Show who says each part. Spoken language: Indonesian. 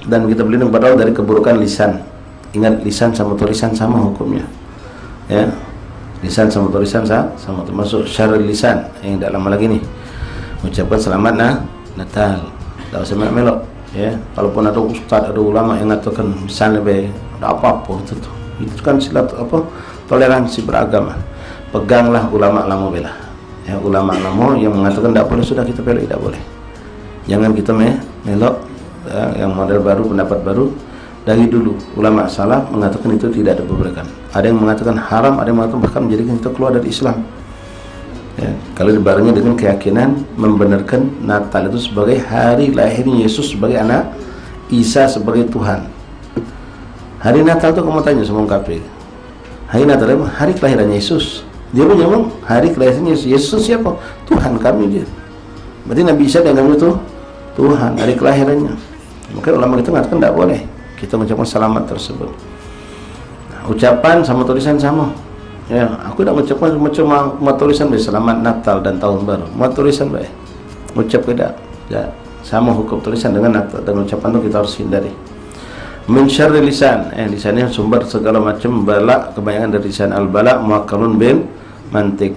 Speaker 1: dan kita berlindung kepada Allah dari keburukan lisan. Ingat, lisan sama tulisan sama hukumnya, ya. Lisan sama tulisan sama, termasuk syarul lisan yang tidak lama lagi nih mengucapkan selamat Natal. Tak usah melok, ya. Kalaupun ada ustaz, ada ulama yang mengatakan misalnya ada apa-apa itu kan silat toleransi beragama. Peganglah ulama lama bela, ya. Ulama lama yang mengatakan tidak boleh, sudah kita bela, tidak boleh. Jangan kita melok, ya, yang model baru, pendapat baru. Dari dulu ulama salaf mengatakan itu tidak ada kebaikan. Ada yang mengatakan haram, ada yang mengatakan bahkan menjadikan kita keluar dari Islam, ya. Kalau dibarengi dengan keyakinan membenarkan Natal itu sebagai hari lahirnya Yesus sebagai anak Isa sebagai Tuhan. Hari Natal itu kamu tanya semua kafir, hari Natal itu hari kelahiran Yesus. Dia pun ngomong hari kelahiran Yesus. Yesus siapa? Tuhan kami dia. Berarti Nabi Isa dan itu Tuhan, hari kelahirannya. Maka ulama kita mengatakan tidak boleh kita mengucapkan selamat tersebut. Nah, ucapan sama tulisan sama, ya. Aku tidak mengucapkan cuma tulisan baik selamat Natal dan tahun baru, mau tulisan baik ucap tidak, ya, sama hukum tulisan dengan Natal dan ucapan itu kita harus hindari. Min syarri lisan, lisannya sumber segala macam bala, kebanyakan dari lisan. Al bala muakkalun bil mantik.